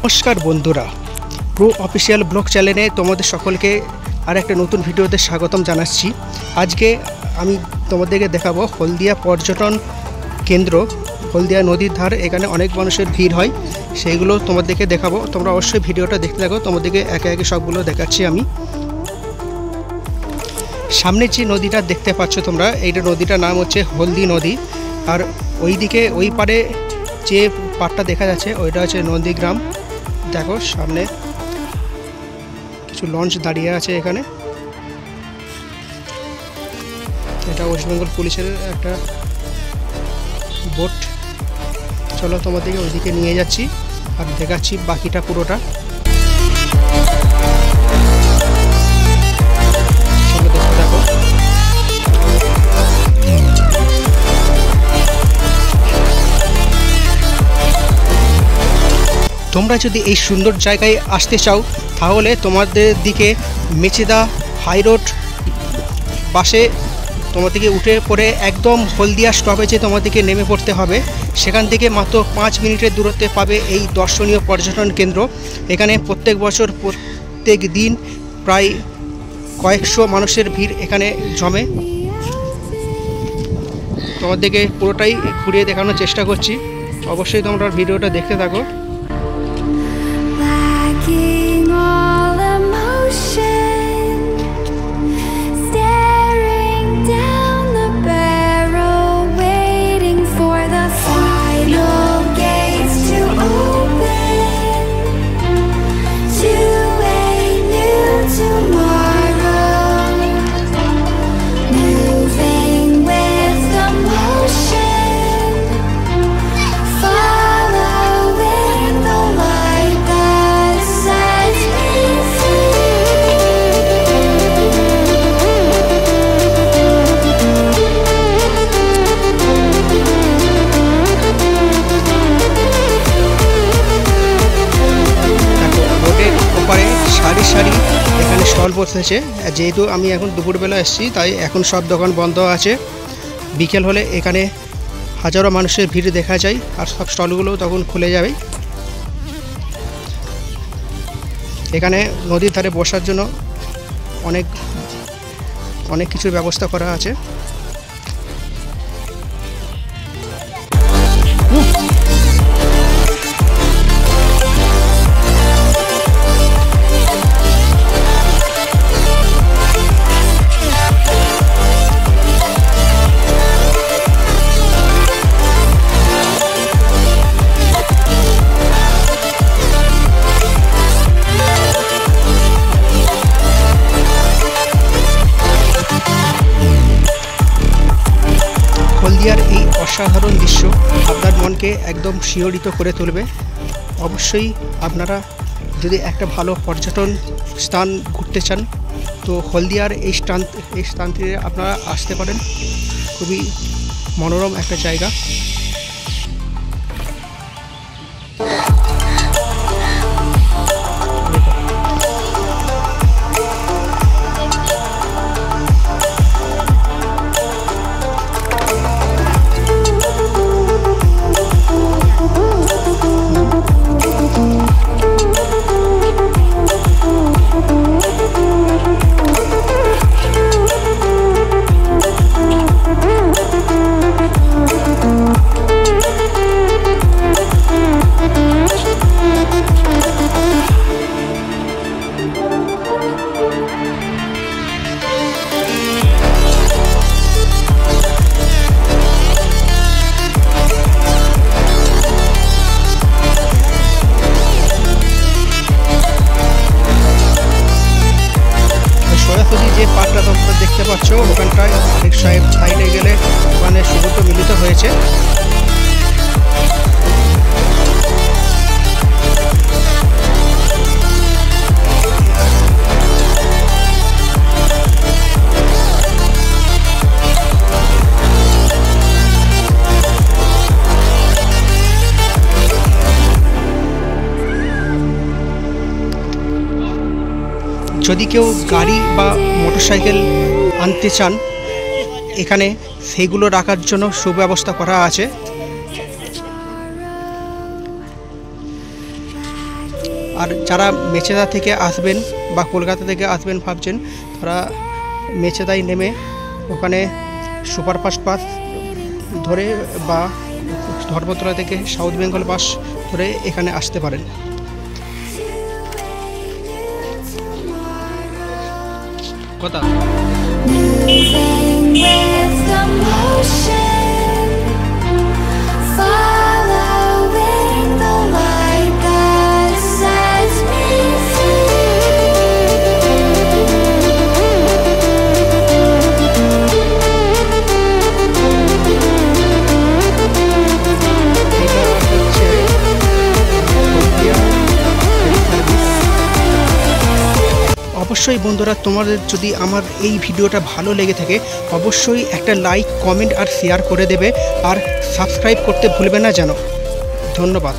নমস্কার বন্ধুরা, pro official blog চ্যানেলে তোমাদের সকলকে আর একটা নতুন ভিডিওতে স্বাগতম জানাচ্ছি। আজকে আমি তোমাদেরকে দেখাবো হলদিয়া পর্যটন কেন্দ্র, হলদিয়া নদীর ধার। এখানে অনেক মানুষের ভিড় হয়, সেইগুলো তোমাদেরকে দেখাবো। তোমরা অবশ্যই ভিডিওটা দেখতে থাকো, তোমাদেরকে একে একে সবগুলো দেখাচ্ছি আমি। সামনে যে নদীটা দেখতে পাচ্ছ তোমরা, এইটা নদীটার নাম হচ্ছে হলদি নদী। আর ওইদিকে ওই পারে যে পাড়টা দেখা যাচ্ছে ওইটা হচ্ছে নন্দীগ্রাম। দেখো সামনে কিছু লঞ্চ দাঁড়িয়ে আছে এখানে। এটা ওয়েস্ট বেঙ্গল পুলিশের একটা বোট। চলো তোমাদেরকে ওইদিকে নিয়ে যাচ্ছি আর দেখাচ্ছি বাকিটা পুরোটা। চলো দেখতে থাকো। তোমরা যদি এই সুন্দর জায়গায় আসতে চাও তাহলে তোমাদের দিকে মেচেদা হাইরোড বাসে তোমাদেরকে উঠে পড়ে একদম হলদিয়া স্টপেজে তোমাদেরকে নেমে পড়তে হবে। সেখান থেকে মাত্র 5 মিনিটের দূরত্বে পাবে এই দর্শনীয় পর্যটন কেন্দ্র। এখানে প্রত্যেক বছর প্রত্যেক দিন প্রায় কয়েকশো মানুষের ভিড় এখানে জমে। তোমাদেরকে পুরোটাই ঘুরিয়ে দেখানোর চেষ্টা করছি, অবশ্যই তোমরা ভিডিওটা দেখতে থাকো। সারি সারি এখানে স্টল বসেছে। যেহেতু আমি এখন দুপুরবেলা এসেছি তাই এখন সব দোকান বন্ধ আছে। বিকেল হলে এখানে হাজারো মানুষের ভিড় দেখা যায় আর সব স্টলগুলো তখন খুলে যাবে। এখানে নদীর ধারে বসার জন্য অনেক কিছুর ব্যবস্থা করা আছে। হলদিয়ার এই অসাধারণ দৃশ্য আপনার মনকে একদম শিহরিত করে তুলবে। অবশ্যই আপনারা যদি একটা ভালো পর্যটন স্থান ঘুরতে চান তো হলদিয়ার এই স্থানটিতে আপনারা আসতে পারেন। খুবই মনোরম একটা জায়গা। যে পাটটা তোমরা দেখতে পাচ্ছ ওখানটায় আরেক সাইডে গেলে ওখানে সমুদ্র মিলিত হয়েছে। যদি কেউ গাড়ি বা মোটরসাইকেল আনতে চান এখানে সেগুলো রাখার জন্য সুব্যবস্থা করা আছে। আর যারা মেচেদা থেকে আসবেন বা কলকাতা থেকে আসবেন ভাবছেন, তারা মেচেদায় নেমে ওখানে সুপারফাস্ট বাস ধরে বা ধর্মতলা থেকে সাউথ বেঙ্গল বাস ধরে এখানে আসতে পারেন। কথা অবশ্যই বন্ধুরা, তোমাদের যদি আমার এই ভিডিওটা ভালো লেগে থাকে অবশ্যই একটা লাইক, কমেন্ট আর শেয়ার করে দেবে, আর সাবস্ক্রাইব করতে ভুলবে না যেন। ধন্যবাদ।